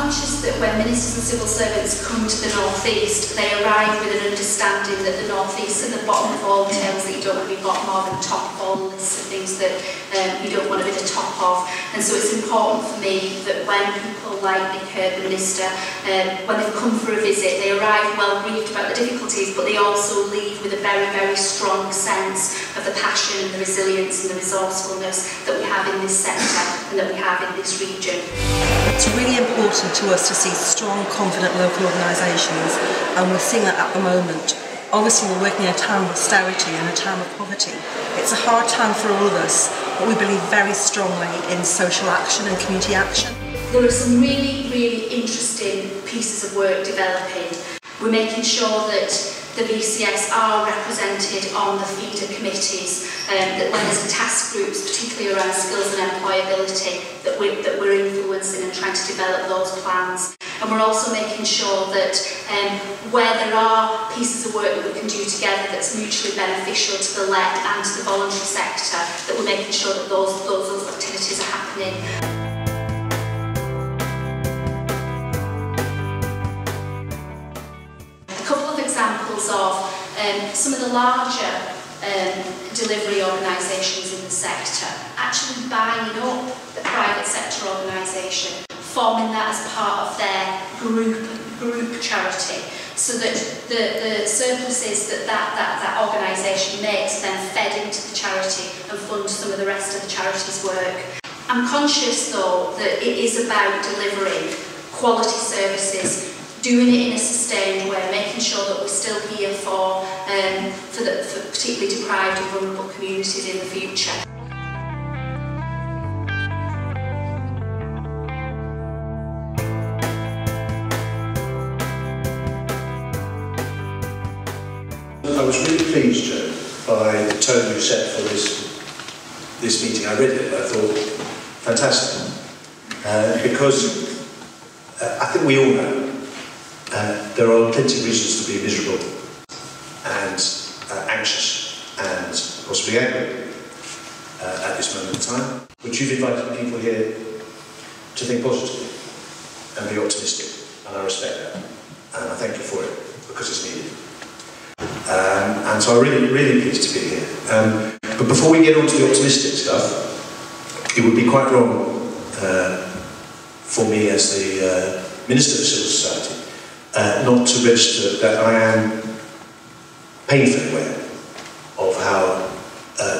conscious that when ministers and civil servants come to the North East, they arrive with an understanding that the North East are the bottom of all the tails that you don't want to be bottom of, and top of all the lists of things that you don't want to be the top of. And so it's important for me that when people like Nick Hurd, the minister, when they've come for a visit, they arrive well briefed about the difficulties, but they also leave with a very, very strong sense of the passion and the resilience and the resourcefulness that we have in this sector and that we have in this region. It's really important to us to see strong, confident local organisations, and we're seeing that at the moment. Obviously we're working in a time of austerity and a time of poverty. It's a hard time for all of us, but we believe very strongly in social action and community action. There are some really, really interesting pieces of work developing. We're making sure that the VCS are represented on the feeder committees, that when there's task groups, particularly around skills and employability, that we're influencing and trying to develop those plans. And we're also making sure that where there are pieces of work that we can do together that's mutually beneficial to the led and to the voluntary sector, that we're making sure that those activities are happening. Examples of some of the larger delivery organisations in the sector actually buying up the private sector organisation, forming that as part of their group charity, so that the surpluses that organisation makes are then fed into the charity and fund some of the rest of the charity's work. I'm conscious though that it is about delivering quality services, doing it in a sustained way, making sure that we're still here for particularly deprived and vulnerable communities in the future. I was really pleased, Joe, by the tone you set for this meeting. I read it and I thought, fantastic. Because I think we all know there are plenty of reasons to be miserable and anxious and possibly angry at this moment in time. But you've invited people here to think positively and be optimistic, and I respect that. And I thank you for it, because it's needed. And so I'm really, really pleased to be here. But before we get on to the optimistic stuff, it would be quite wrong for me as the Minister for Civil Society not to register that I am painfully aware of how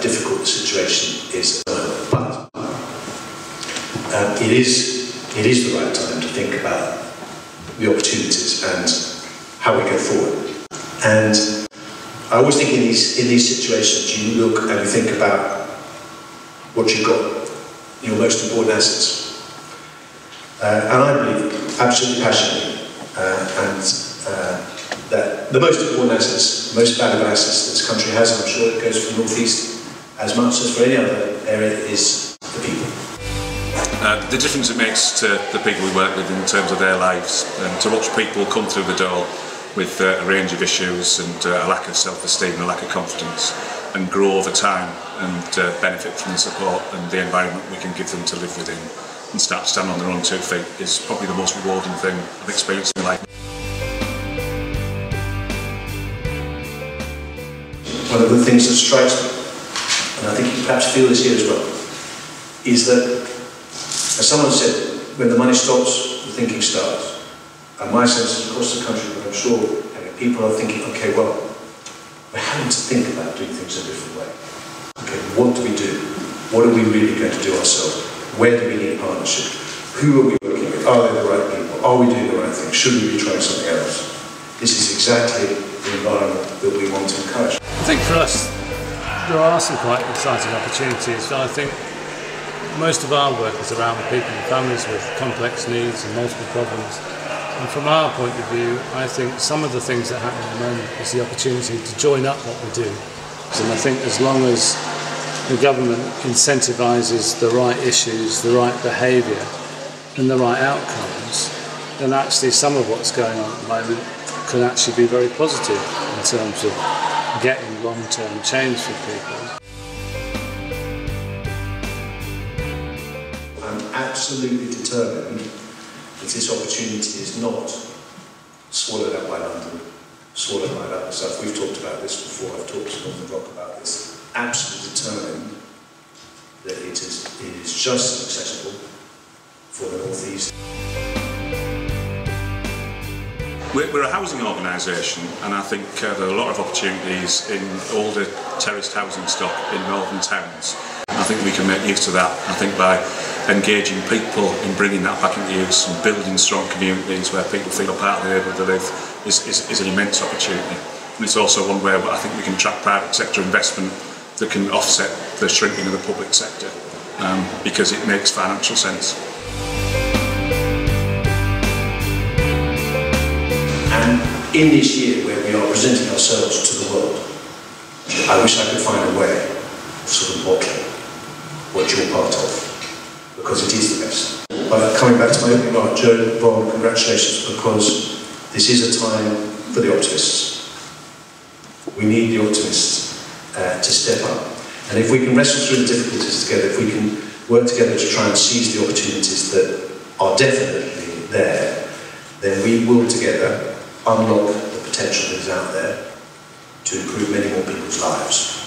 difficult the situation is at the moment. But it is the right time to think about the opportunities and how we go forward. And I always think in these situations you look and you think about what you've got, your most important assets. And I believe absolutely passionately that the most important assets, most valuable assets this country has, and I'm sure it goes for the North East as much as for any other area, is the people. The difference it makes to the people we work with in terms of their lives, to watch people come through the door with a range of issues and a lack of self-esteem, a lack of confidence, and grow over time and benefit from the support and the environment we can give them to live within and start to stand on their own 2 feet is probably the most rewarding thing I've experienced in my life. One of the things that strikes me, and I think you perhaps feel this here as well, is that, as someone said, when the money stops, the thinking starts. And my sense is across the country, but I'm sure people are thinking, okay, well, we're having to think about doing things a different way. Okay, what do we do? What are we really going to do ourselves? Where do we need partnership? Who are we working with? Are they the right people? Are we doing the right thing? Should we be trying something else? This is exactly the environment that we want to encourage. I think for us, there are some quite exciting opportunities. I think most of our work is around people and families with complex needs and multiple problems. And from our point of view, I think some of the things that happen at the moment is the opportunity to join up what we do. And I think as long as the government incentivises the right issues, the right behaviour and the right outcomes, then actually some of what's going on at the moment could actually be very positive in terms of getting long-term change for people. I'm absolutely determined if this opportunity is not swallowed up by London, swallowed by other stuff. We've talked about this before, I've talked to Northern Rock about this. Absolutely determined that it is just as accessible for the North East. We're a housing organisation, and I think there are a lot of opportunities in older terraced housing stock in northern towns. I think we can make use of that. I think by engaging people in bringing that back into use and building strong communities where people feel a part of the area where they live is an immense opportunity. And it's also one where I think we can attract private sector investment that can offset the shrinking of the public sector because it makes financial sense. And in this year where we are presenting ourselves to the world, I wish I could find a way of sort of modelling what you're part of, because it is the best. But coming back to my opening remark, Joe, Ron, congratulations, because this is a time for the optimists. We need the optimists to step up. And if we can wrestle through the difficulties together, if we can work together to try and seize the opportunities that are definitely there, then we will together unlock the potential that is out there to improve many more people's lives.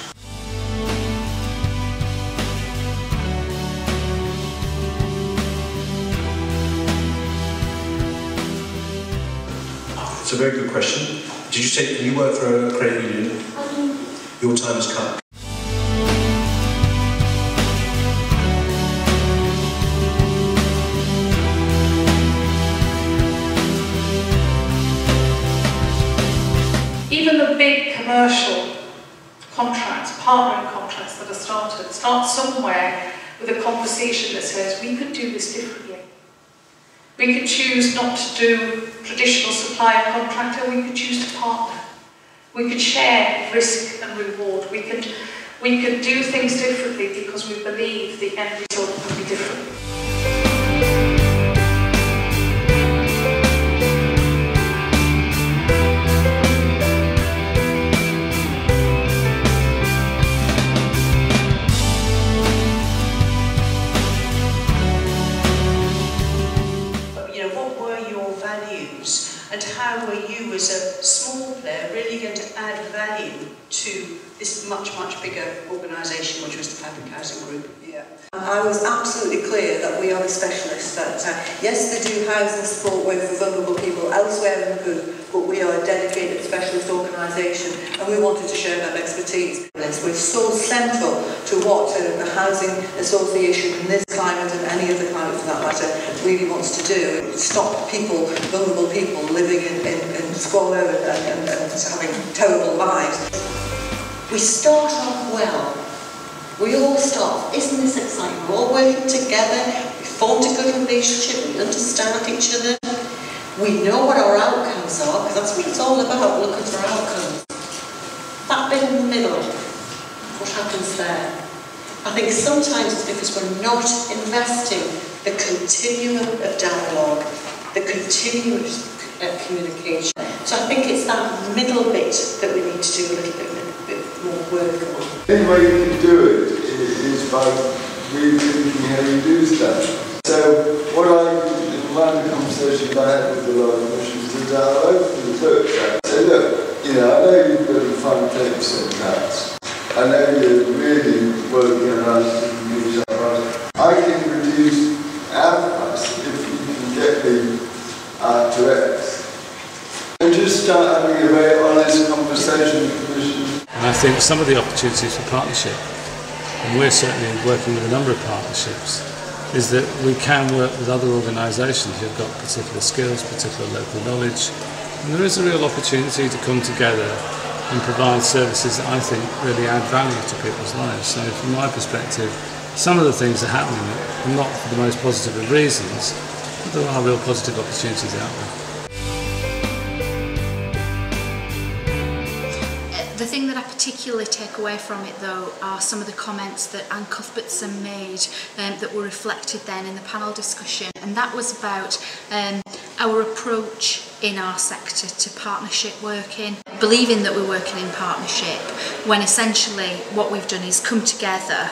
It's a very good question. Did you say you work for a credit union? Your time has come. Even the big commercial contracts, partnering contracts that are started, start somewhere with a conversation that says, we could do this differently. We could choose not to do traditional supplier contractor, we could choose to partner. We could share risk and reward. We could do things differently because we believe the end result will be different. And how were you as a small player really going to add value to this much bigger organisation, which was the Public Housing Group? Yeah. I was absolutely clear that we are the specialists, that yes, they do housing support work for vulnerable people elsewhere in the group, but we are a dedicated specialist organisation and we wanted to share that expertise. We're so central to what the Housing Association in this climate and any other climate for that matter really wants to do. Stop people, vulnerable people, living in squalor and having terrible lives. We start off well. We all start, isn't this exciting? We're all working together, we formed a good relationship, we understand each other, we know what our outcomes are, because that's what it's all about, looking for outcomes. That bit in the middle, what happens there? I think sometimes it's because we're not investing the continuum of dialogue, the continuous communication. So I think it's that middle bit that we need to do a little bit more work on. The only way you can do it is by rethinking how you do stuff. So what in one of the conversations I had with the Royal Commissioners is that I opened the talk track and say, look, I know you've got a fund 10% tax. I know you're really working around to reduce our price. I can reduce our price if you can get me to X. And just start having a very honest conversation with Commissioners. And I think some of the opportunities for partnership, and we're certainly working with a number of partnerships, is that we can work with other organisations who've got particular skills, particular local knowledge, and there is a real opportunity to come together and provide services that I think really add value to people's lives. So from my perspective, some of the things are happening are not for the most positive of reasons, but there are real positive opportunities out there. The thing that I particularly take away from it though are some of the comments that Anne Cuthbertson made that were reflected then in the panel discussion, and that was about our approach in our sector to partnership working, believing that we're working in partnership when essentially what we've done is come together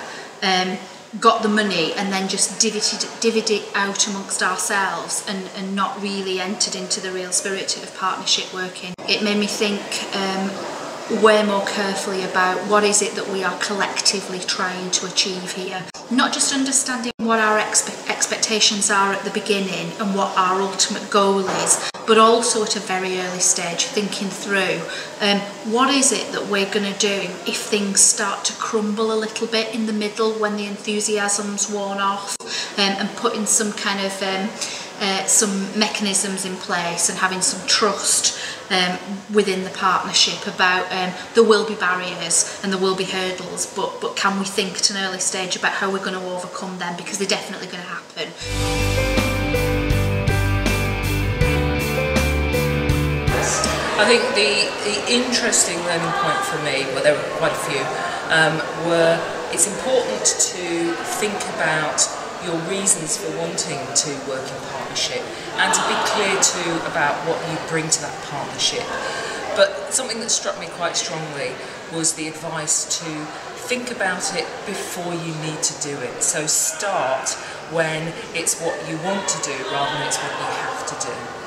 got the money and then just divvied it out amongst ourselves and not really entered into the real spirit of partnership working. It made me think way more carefully about what is it that we are collectively trying to achieve here. Not just understanding what our expectations are at the beginning and what our ultimate goal is, but also at a very early stage thinking through what is it that we're going to do if things start to crumble a little bit in the middle when the enthusiasm's worn off, and putting some kind of some mechanisms in place and having some trust within the partnership about there will be barriers and there will be hurdles, but can we think at an early stage about how we're going to overcome them, because they're definitely going to happen. I think the interesting learning point for me, well there were quite a few, were it's important to think about your reasons for wanting to work in partnership and to be clear too about what you bring to that partnership. But something that struck me quite strongly was the advice to think about it before you need to do it. So start when it's what you want to do rather than it's what you have to do.